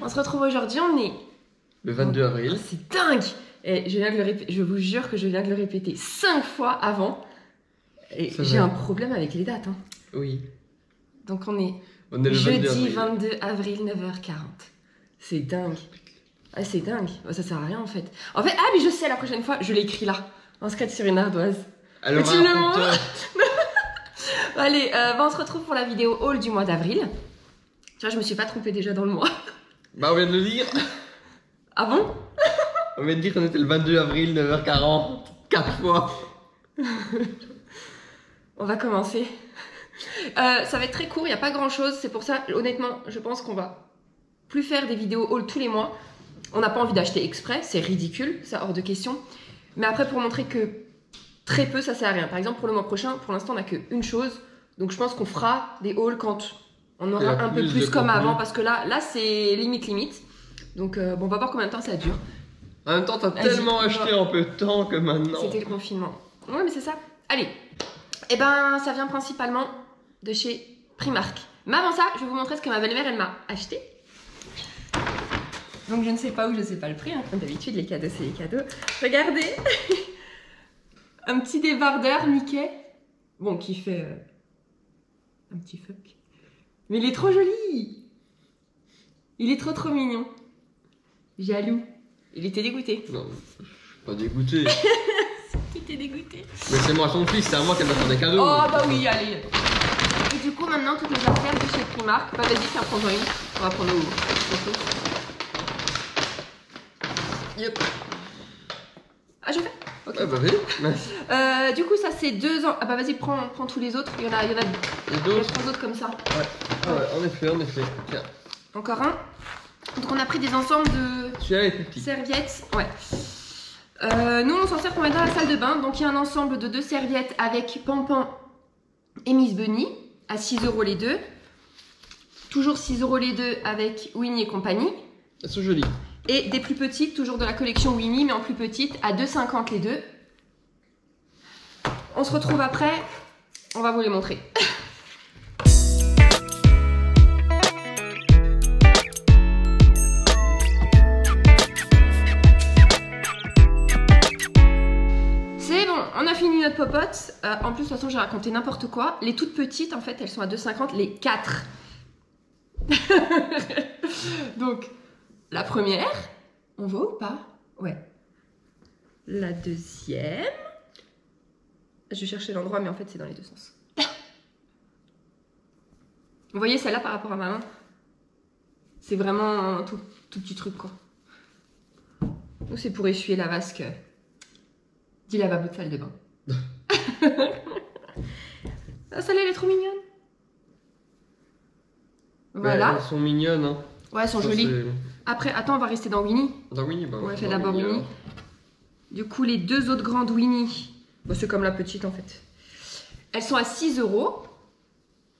On se retrouve aujourd'hui, on est... Le 22 avril. Oh, c'est dingue. Et je vous jure que je viens de le répéter 5 fois avant. Et j'ai un problème avec les dates. Hein. Oui. Donc on est le jeudi 22 avril, 9h40. C'est dingue. Ah, c'est dingue. Ça sert à rien en fait. Ah mais je sais, la prochaine fois, je l'écris là. Inscrite sur une ardoise. Alors, tu le montres. Allez, on se retrouve pour la vidéo haul du mois d'avril. Tu vois, je me suis pas trompée déjà dans le mois. Bah, on vient de le dire. Ah bon? On vient de dire qu'on était le 22 avril, 9h40. 4 fois. On va commencer. Ça va être très court, il n'y a pas grand chose. C'est pour ça, honnêtement, je pense qu'on va plus faire des vidéos haul tous les mois. On n'a pas envie d'acheter exprès, c'est ridicule, ça hors de question. Mais après, pour montrer que très peu, ça sert à rien. Par exemple, pour le mois prochain, pour l'instant, on n'a qu'une chose. Donc je pense qu'on fera des hauls quand on aura un peu plus comme avant. Parce que là c'est limite. Donc bon, on va voir combien de temps ça dure. En même temps, t'as tellement acheté en peu de temps que maintenant... C'était le confinement. Ouais, mais c'est ça. Allez. Et ben, ça vient principalement de chez Primark. Mais avant ça, je vais vous montrer ce que ma belle-mère, elle m'a acheté. Donc je ne sais pas où, je ne sais pas le prix. Hein. Comme d'habitude, les cadeaux, c'est les cadeaux. Regardez. Un petit débardeur Mickey. Bon, qui fait... un petit fuck. Mais il est trop joli. Il est trop mignon. Jaloux. Il était dégoûté. Non, je suis pas dégoûté. Il était dégoûté. Mais c'est moi son fils, c'est à moi qu'elle va faire des cadeaux. Oh bah oui, allez. Et du coup, maintenant, toutes les affaires de chez Primark. Bah vas-y, tiens, prends-en une. On va prendre le Yep. Ah, je fais. Ok. Ah bah oui. Du coup, ça c'est 2 ans. Ah bah vas-y, prends tous les autres. Il y en a 3 autres comme ça. Ouais. Ah ouais, en effet. Tiens. Encore un. Donc on a pris des ensembles de Celui-là est plus petit. Serviettes. Ouais. Nous on s'en sert pour mettre dans la salle de bain. Donc il y a un ensemble de 2 serviettes avec Pampan et Miss Bunny à 6 € les deux. Toujours 6 € les deux avec Winnie et compagnie. Elles sont jolies. Et des plus petites, toujours de la collection Winnie, mais en plus petite, à 2,50 les deux. On se retrouve après, on va vous les montrer. C'est bon, on a fini notre popote. En plus, de toute façon, j'ai raconté n'importe quoi. Les toutes petites, en fait, elles sont à 2,50 les 4. Donc... la première, on voit ou pas? Ouais. La deuxième. Je vais chercher l'endroit, mais en fait, c'est dans les deux sens. Vous voyez celle-là par rapport à ma main? C'est vraiment un tout petit truc, quoi. Nous, c'est pour essuyer la vasque. Dis lavabo de salle de bain. Ah, celle-là, elle est trop mignonne. Voilà. Elles sont mignonnes, hein. Ouais, elles sont jolies. Après, attends, on va rester dans Winnie. Dans Winnie, bah on va faire d'abord Winnie. Du coup, les 2 autres grandes Winnie, bah, c'est comme la petite en fait. Elles sont à 6 €. Vous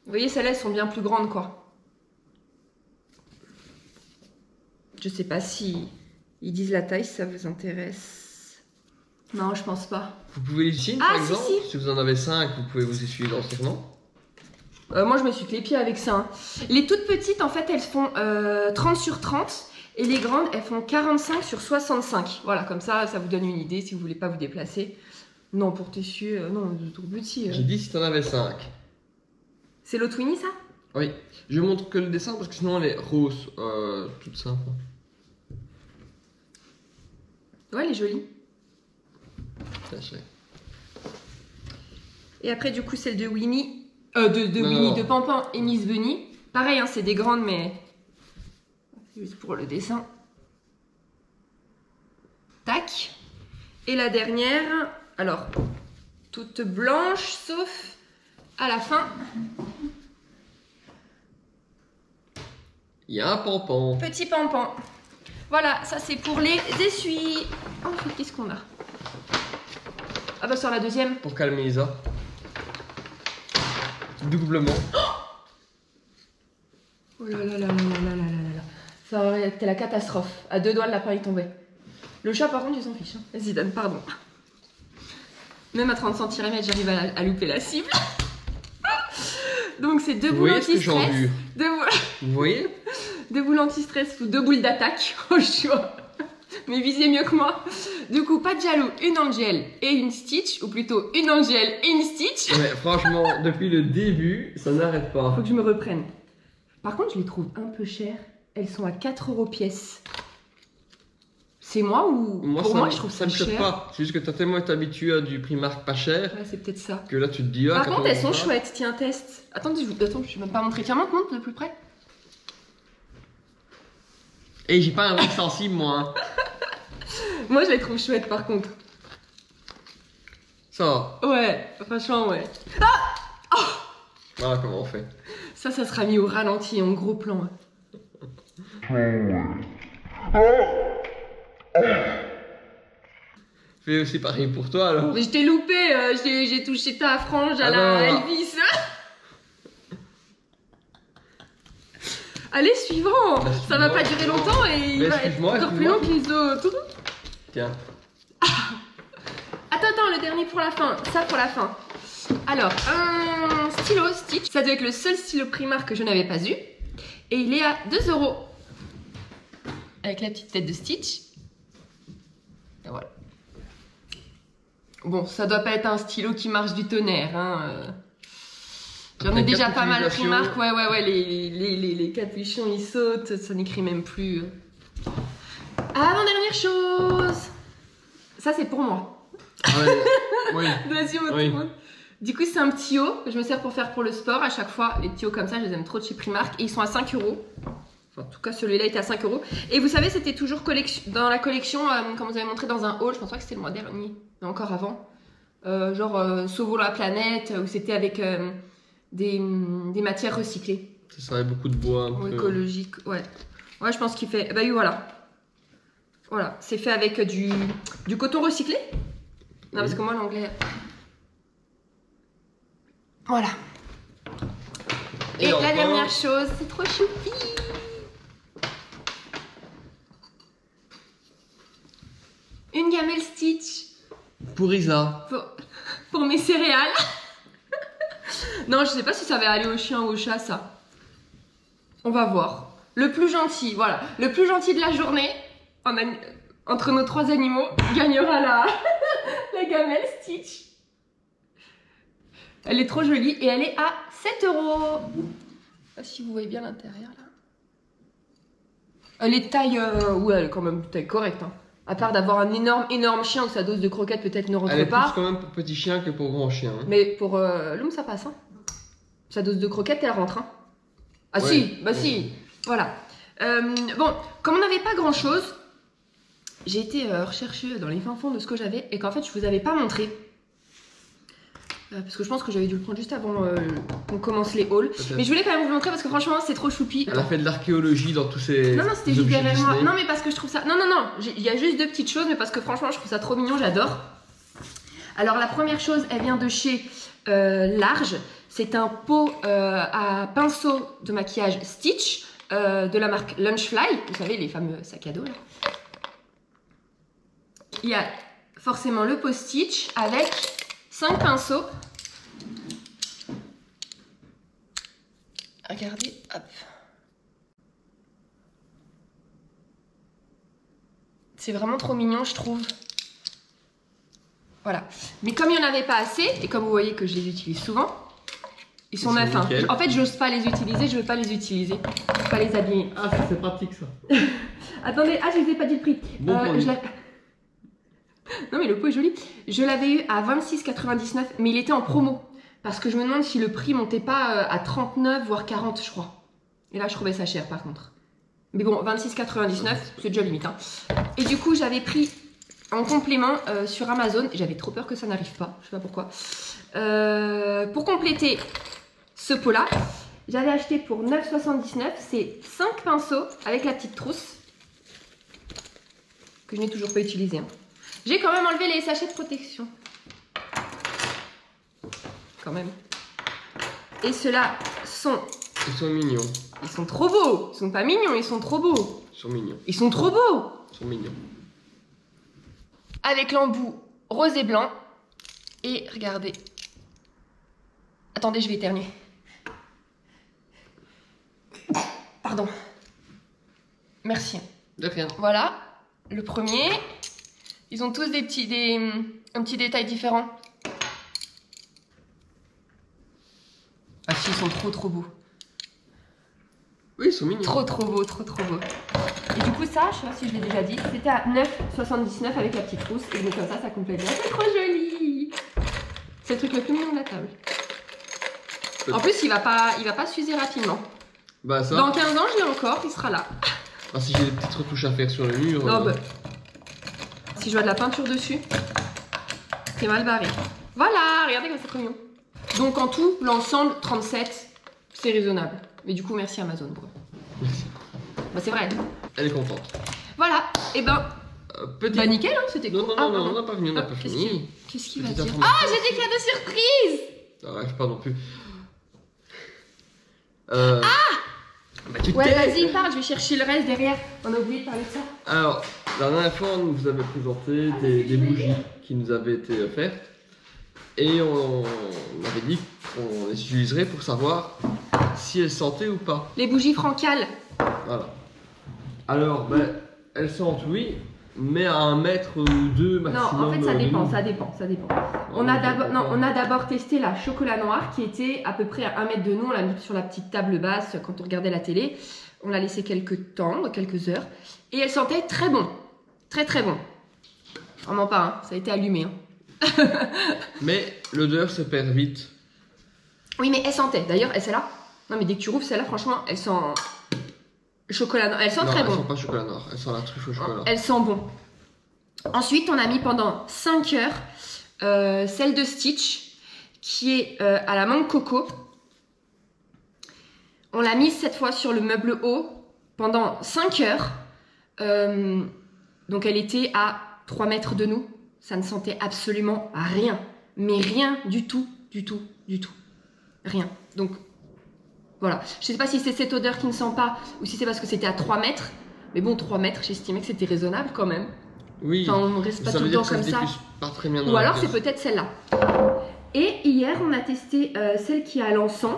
voyez, celles-là, elles sont bien plus grandes, quoi. Je sais pas si ils disent la taille, si ça vous intéresse. Non, je pense pas. Vous pouvez les signer, par exemple. Si vous en avez 5, vous pouvez vous essuyer entièrement. Moi, je me suis que les pieds avec ça. Hein. Les toutes petites, en fait, elles font 30 sur 30. Et les grandes, elles font 45 sur 65. Voilà, comme ça, ça vous donne une idée si vous voulez pas vous déplacer. Non, pour t'essuyer, non, de tout petit. J'ai dit si t'en avais 5. C'est l'autre Winnie, ça? Oui. Je montre que le dessin parce que sinon elle est rose, toute simple. Ouais, elle est jolie. Tâcherai. Et après, du coup, celle de Winnie. De Pampan et Miss Bunny. Pareil, hein, c'est des grandes, mais c'est juste pour le dessin. Tac. Et la dernière, alors, toute blanche, sauf à la fin. Il y a un Pampan. Petit Pampan. Voilà, ça c'est pour les essuies. Oh, qu'est-ce qu'on a? Ah bah sur la deuxième. Pour calmer Lisa. Doublement. Oh là là là là là là là là là. Ça aurait été la catastrophe. À 2 doigts de l'appareil tombé. Le chat par contre il s'en fiche. Hein. Vas-y donne, pardon. Même à 30 cm j'arrive à louper la cible. Donc c'est 2 boules anti-stress. Vous voyez? 2 boules anti-stress ou 2 boules d'attaque au choix. Mais visez mieux que moi. Du coup, pas de jaloux, une Angel et une Stitch, ou plutôt une Angel et une Stitch. Ouais, franchement, depuis le début, ça n'arrête pas. Faut que je me reprenne. Par contre, je les trouve un peu chères. Elles sont à 4 € pièce. C'est moi ou pour moi, je trouve ça me choque cher. pas. C'est juste que tu as tellement été habitué à du Primark pas cher Ouais, c'est peut-être ça. que là tu te dis. Ah, Par quand contre, on elles sont va- chouettes. Tiens, test. Attends, je vais même pas montrer. Tiens, montre de plus près. Et j'ai pas un truc sensible, moi. Hein. Moi, je les trouve chouettes par contre. Ça, Ouais, franchement, ouais. voilà comment on fait. Ça sera mis au ralenti, en gros plan. Fais aussi pareil pour toi alors. Mais je t'ai loupé, j'ai touché ta frange à Ah la non. Elvis. Allez, suivant. Bah, Ça va suivant, pas durer suivant. longtemps et il Mais va être excuse-moi, encore plus long excuse-moi. que les autres. Tiens. Attends, le dernier pour la fin. Ça pour la fin. Alors, un stylo Stitch. Ça doit être le seul stylo Primark que je n'avais pas eu. Et il est à 2 €. Avec la petite tête de Stitch. Et voilà. Bon, ça doit pas être un stylo qui marche du tonnerre. Hein. J'en ai Après déjà 4 pas mal utilisations. Primark. Ouais, les capuchons ils sautent. Ça n'écrit même plus. Avant-dernière chose. Ça, c'est pour moi. Ah ouais. Oui. Vas-y, montre, Oui. montre. Du coup, c'est un petit haut que je me sers pour faire pour le sport. À chaque fois, les petits hauts comme ça, je les aime trop de chez Primark. Et ils sont à 5 €. Enfin, en tout cas, celui-là était à 5 €. Et vous savez, c'était toujours dans la collection, comme vous avez montré dans un haul. Je pense pas que c'était le mois dernier, mais encore avant. Sauvons la planète, où c'était avec des matières recyclées. Ça serait beaucoup de bois un Ou peu. écologiques. Ouais. Ouais, je pense qu'il fait. Bah oui, voilà. Voilà, c'est fait avec du coton recyclé. Non, parce que moi, l'anglais. Voilà. Et enfin, la dernière chose, c'est trop choupi. Une gamelle Stitch Pour Isa. pour mes céréales. Non, je sais pas si ça va aller au chien ou au chat, ça. On va voir. Le plus gentil, voilà. Le plus gentil de la journée, entre nos 3 animaux, gagnera la gamelle Stitch. Elle est trop jolie et elle est à 7 €. Je sais pas si vous voyez bien l'intérieur là. Elle est taille, ouais, elle est quand même taille correcte. Hein. À part d'avoir un énorme chien où sa dose de croquettes peut-être ne rentre Elle est plus pas. quand même pour petit chien que pour grand chien. Hein. Mais pour Loom, ça passe. Hein. Sa dose de croquettes, elle rentre. Hein. Ah Ouais. si, bah si. Voilà. Bon, comme on n'avait pas grand chose, j'ai été rechercher dans les fins fonds de ce que j'avais et qu'en fait, je vous avais pas montré. Parce que je pense que j'avais dû le prendre juste avant qu'on commence les hauls. Peut-être. Mais je voulais quand même vous le montrer parce que franchement, c'est trop choupi. Elle a fait de l'archéologie dans tous ces. Non, c'était ces juste objets derrière moi. Disney. Non, mais parce que je trouve ça. Non, il y a juste 2 petites choses, mais parce que franchement, je trouve ça trop mignon, j'adore. Alors, la première chose, elle vient de chez Large. C'est un pot à pinceau de maquillage Stitch de la marque Lunchfly. Vous savez, les fameux sacs à dos là. Il y a forcément le pot Stitch avec 5 pinceaux. Regardez, hop. C'est vraiment trop mignon, je trouve. Voilà. Mais comme il n'y en avait pas assez, et comme vous voyez que je les utilise souvent, ils sont neufs. Hein. nickel. En fait, j'ose pas les utiliser, je veux pas les utiliser. Je veux pas les abîmer. Ah, ça c'est pratique ça. Attendez, je vous ai pas dit le prix. Bon produit. Non mais le pot est joli. Je l'avais eu à 26,99, mais il était en promo. Parce que je me demande si le prix montait pas à 39 voire 40 je crois. Et là je trouvais ça cher par contre. Mais bon, 26,99 c'est déjà limite. Hein. Et du coup j'avais pris en complément sur Amazon. J'avais trop peur que ça n'arrive pas, je sais pas pourquoi. Pour compléter ce pot là, j'avais acheté pour 9,79. C'est 5 pinceaux avec la petite trousse. Que je n'ai toujours pas utilisé. Hein. J'ai quand même enlevé les sachets de protection. Quand même. Et ceux-là sont... Ils sont mignons. Ils sont trop beaux. Ils sont pas mignons, ils sont trop beaux. Ils sont mignons. Ils sont trop beaux. Ils sont mignons. Avec l'embout rose et blanc. Et regardez. Attendez, je vais éternuer. Pardon. Merci. De rien. Voilà, le premier. Ils ont tous un petit détail différent. Ah si, ils sont trop beaux. Oui, ils sont mignons. Trop beaux. Et du coup ça, je sais pas si je l'ai déjà dit, c'était à 9,79 avec la petite rousse. Et donc comme ça complète bien. C'est trop joli. C'est le truc le plus mignon de la table. En plus, il va pas s'user rapidement. Bah ça. Dans 15 ans, je l'ai encore, il sera là. Ah, si j'ai des petites retouches à faire sur le mur. Non, bah. Si je vois de la peinture dessus, c'est mal barré. Voilà, regardez comme c'est trop mignon. Donc en tout, l'ensemble, 37, c'est raisonnable. Mais du coup, merci Amazon. Merci. Bah c'est vrai. Elle est contente. Voilà, et ben... Petit... Bah nickel, hein, c'était cool. Non, on n'a pas fini, on n'a pas Qu'est-ce fini. qu'il va Petite dire? information. Ah, j'ai des cadeaux surprises. Arrête pas non plus. Bah, tu Ouais, t'es- vas-y, parle, je vais chercher le reste derrière. On a oublié de parler de ça. Alors, la dernière fois, on vous avait présenté des bougies qui nous avaient été offertes. Et on avait dit qu'on les utiliserait pour savoir si elles sentaient ou pas. Les bougies francales. Voilà. Alors, ben, elles sentent oui, mais à 1 mètre ou 2 maximum. Non, en fait, ça de dépend, nous. ça dépend. Non, On a d'abord testé la chocolat noir qui était à peu près à 1 mètre de nous. On l'a mis sur la petite table basse quand on regardait la télé. On l'a laissé quelques temps, quelques heures. Et elle sentait très bon. Très bon. Vraiment pas, hein. Ça a été allumé. Hein. Mais l'odeur se perd vite. Oui, mais elle sentait. D'ailleurs, celle-là. Non, mais dès que tu rouvres celle-là, franchement, elle sent chocolat noir. Elle sent Non, très elles bon. sont pas chocolat noir, elles sont la truffe au chocolat. Elle sent bon. Ensuite, on a mis pendant 5 heures celle de Stitch qui est à la mangue coco. On l'a mise cette fois sur le meuble haut pendant 5 heures. Donc elle était à 3 mètres de nous. Ça ne sentait absolument rien. Mais rien du tout. Rien. Donc voilà. Je sais pas si c'est cette odeur qui ne sent pas ou si c'est parce que c'était à 3 mètres. Mais bon, 3 mètres, j'estimais que c'était raisonnable quand même. Oui, Enfin, on reste pas ça tout veut le dire temps que comme ça. diffuse pas très bien dans Ou la alors c'est pièce. peut-être celle-là. Et hier, on a testé celle qui a l'encens.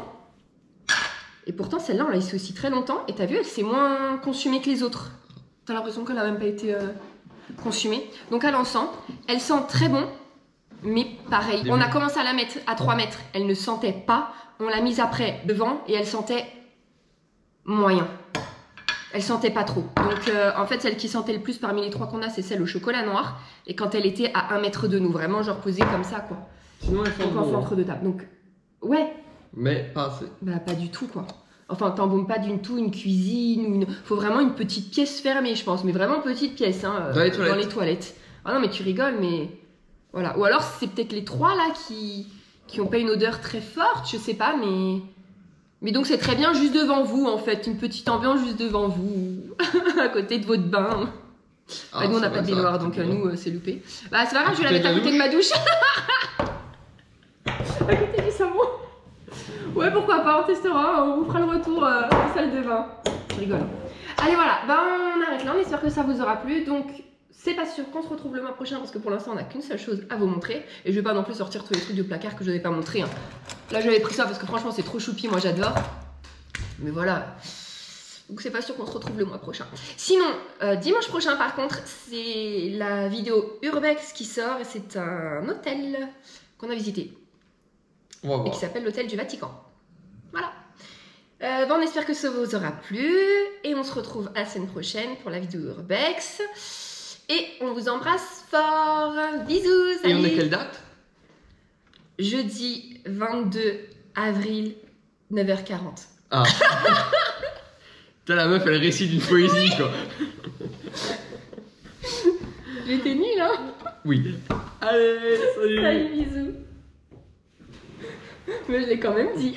Et pourtant, celle-là, on l'a laissée aussi très longtemps. Et t'as vu, elle s'est moins consumée que les autres. T'as l'impression qu'elle n'a même pas été consumée. Donc à l'encens, elle sent très bon. Mais pareil, on a commencé à la mettre à 3 mètres. Elle ne sentait pas. On l'a mise après devant et elle sentait moyen. Elle sentait pas trop. Donc en fait, celle qui sentait le plus parmi les 3 qu'on a, c'est celle au chocolat noir. Et quand elle était à 1 mètre de nous, vraiment genre posée comme ça, quoi. Sinon, elles sont Donc en bonnes. centre de table. Donc ouais, Mais pas assez. bah pas du tout, quoi. Enfin, t'embaumes pas d'une tout une cuisine ou une... Faut vraiment une petite pièce fermée, je pense. Mais vraiment petite pièce, hein. Dans les toilettes. Dans les toilettes. Ah non, mais tu rigoles, mais... Voilà. Ou alors, c'est peut-être les 3, là, qui ont pas une odeur très forte, je sais pas, mais... Mais donc, c'est très bien juste devant vous, en fait. Une petite ambiance juste devant vous. À côté de votre bain. Ah, Bah, nous, on ça n'a va, pas de ça va, baignoire, donc c'est bien. nous, c'est loupé. Bah, c'est pas grave, je vais la Côté mettre à de la côté de ma douche. À côté du savon. Ouais, pourquoi pas, on testera, on vous fera le retour en salle de bain. Je rigole. Allez, voilà, ben on arrête là, on espère que ça vous aura plu. Donc, c'est pas sûr qu'on se retrouve le mois prochain parce que pour l'instant, on n'a qu'une seule chose à vous montrer. Et je vais pas non plus sortir tous les trucs de placard que je n'avais pas montré. Hein. Là, j'avais pris ça parce que franchement, c'est trop choupi, moi j'adore. Mais voilà. Donc, c'est pas sûr qu'on se retrouve le mois prochain. Sinon, dimanche prochain, par contre, c'est la vidéo Urbex qui sort et c'est un hôtel qu'on a visité. On va Et qui voir. s'appelle l'hôtel du Vatican. Voilà. Ben, on espère que ça vous aura plu. Et on se retrouve à la semaine prochaine pour la vidéo Urbex. Et on vous embrasse fort. Bisous. Et on Salut. est quelle date? Jeudi 22 avril, 9h40. Ah. Putain, la meuf, elle récite une poésie, quoi. J'étais nulle, hein. Oui. Allez, salut. Salut, bisous. Mais je l'ai quand même dit.